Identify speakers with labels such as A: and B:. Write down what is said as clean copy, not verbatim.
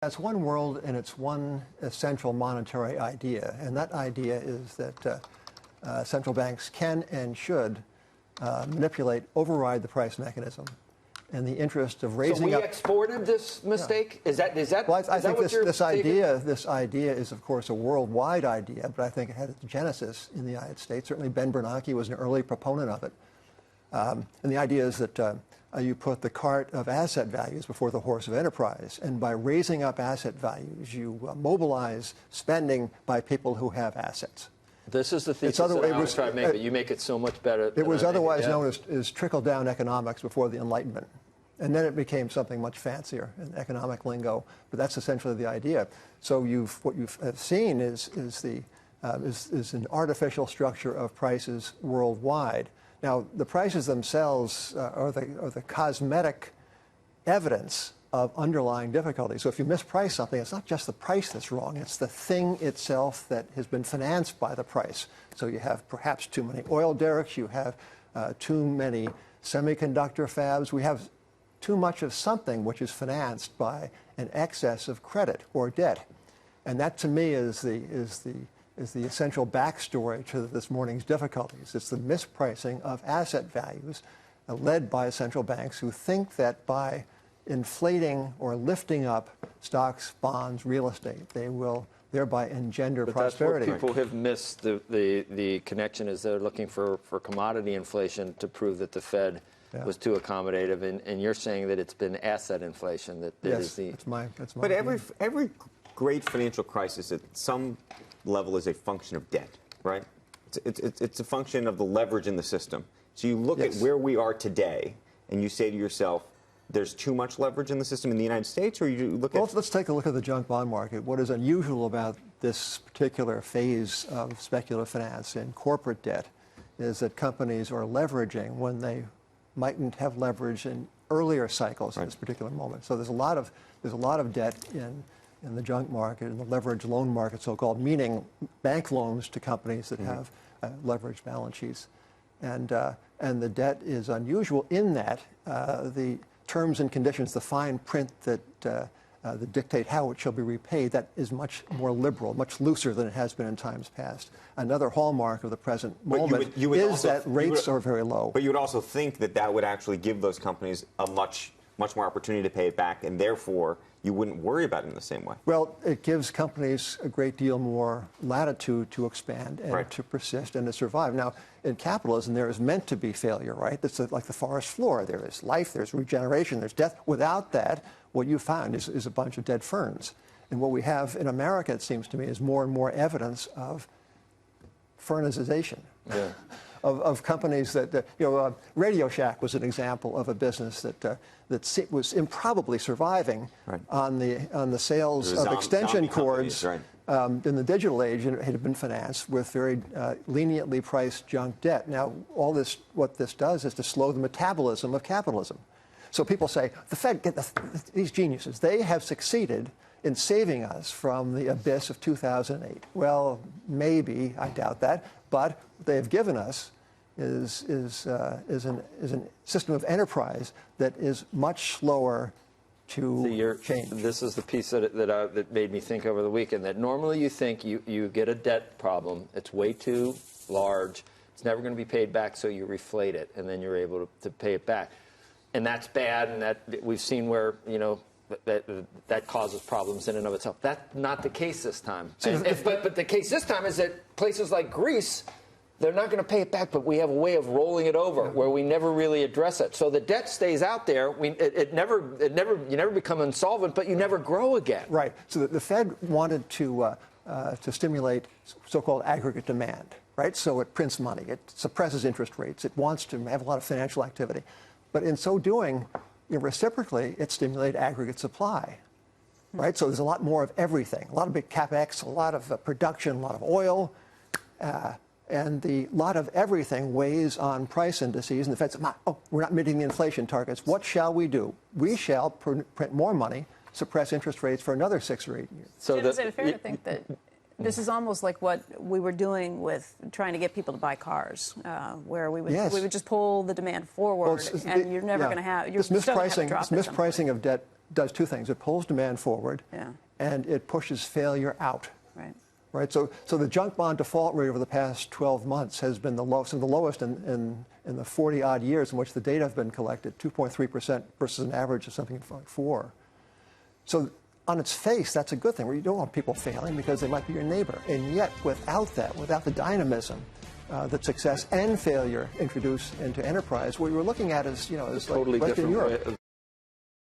A: That's one world, and it's one essential monetary idea, and that idea is that central banks can and should manipulate, override the price mechanism in the interest of raising up.
B: So we exported this mistake? Yeah. Is that
A: well, I
B: is that
A: think
B: what
A: this idea is, of course, a worldwide idea, but I think it had its genesis in the United States. Certainly, Ben Bernanke was an early proponent of it. And the idea is that you put the cart of asset values before the horse of enterprise. And by raising up asset values, you mobilize spending by people who have assets.
B: This is the thesis that I was trying to make, but you make it so much better.
A: It was otherwise known as trickle-down economics before the Enlightenment. And then it became something much fancier in economic lingo. But that's essentially the idea. So what you've seen is an artificial structure of prices worldwide. Now, the prices themselves are the cosmetic evidence of underlying difficulties. So if you misprice something, it's not just the price that's wrong, it's the thing itself that has been financed by the price. So you have perhaps too many oil derricks, you have too many semiconductor fabs, we have too much of something which is financed by an excess of credit or debt. And that, to me, is the essential backstory to this morning's difficulties. It's the mispricing of asset values led by central banks who think that by inflating or lifting up stocks, bonds, real estate, they will thereby engender prosperity.
B: That's what people have missed. The connection is they're looking for commodity inflation to prove that the Fed was too accommodative, and you're saying that it's been asset inflation that is the.
A: That's my
C: but every great financial crisis at some level is a function of debt, right? It's a function of the leverage in the system. So you look at where we are today, and you say to yourself, there's too much leverage in the system in the United States, or you look at...
A: Let's take a look at the junk bond market. What is unusual about this particular phase of speculative finance and corporate debt is that companies are leveraging when they mightn't have leverage in earlier cycles at this particular moment. So there's a lot of debt in the junk market, in the leverage loan market, so-called, meaning bank loans to companies that have leveraged balance sheets. And the debt is unusual in that the terms and conditions, the fine print that dictate how it shall be repaid, that is much more liberal, much looser than it has been in times past. Another hallmark of the present moment is that rates are very low.
C: But you would also think that that would actually give those companies a much more opportunity to pay it back, and therefore you wouldn't worry about it in the same way.
A: Well, it gives companies a great deal more latitude to expand and to persist and to survive. Now, in capitalism, there is meant to be failure, right? That's like the forest floor. There is life, there's regeneration, there's death. Without that, what you find is a bunch of dead ferns. And what we have in America, it seems to me, is more and more evidence of fernization. Yeah. Of companies that, Radio Shack was an example of a business that was improbably surviving on the sales of extension cords in the digital age, and it had been financed with very leniently priced junk debt. Now, what this does is to slow the metabolism of capitalism. So people say, the Fed, these geniuses, they have succeeded in saving us from the abyss of 2008. Well, maybe, I doubt that, but they have given us is a system of enterprise that is much slower to change.
B: This is the piece that made me think over the weekend, that normally you think you get a debt problem, it's way too large, it's never going to be paid back, so you reflate it, and then you're able to pay it back. And that's bad, and that we've seen where, that causes problems in and of itself. That's not the case this time. But the case this time is that places like Greece, they're not going to pay it back, but we have a way of rolling it over where we never really address it. So the debt stays out there. You never become insolvent, but you never grow again.
A: Right. So the Fed wanted to stimulate so-called aggregate demand, right? So it prints money. It suppresses interest rates. It wants to have a lot of financial activity. But in so doing, reciprocally, it stimulated aggregate supply, right? So there's a lot more of everything, a lot of big capex, a lot of production, a lot of oil, and the lot of everything weighs on price indices. And the Fed said, we're not meeting the inflation targets. What shall we do? We shall print more money, suppress interest rates for another 6 or 8 years.
D: So is it fair to think that This is almost like what we were doing with trying to get people to buy cars, where we would just pull the demand forward, and you're never going to have, you're still going to have a drop.
A: This mispricing of debt does two things. It pulls demand forward, and it pushes failure out. Right. So the junk bond default rate over the past 12 months has been the lowest in the 40-odd years in which the data have been collected, 2.3% versus an average of something like 4%. So on its face, that's a good thing. Where you don't want people failing because they might be your neighbor. And yet, without that, without the dynamism that success and failure introduce into enterprise, what you're looking at is, is
B: totally
A: like Western
B: different
A: Europe.
B: way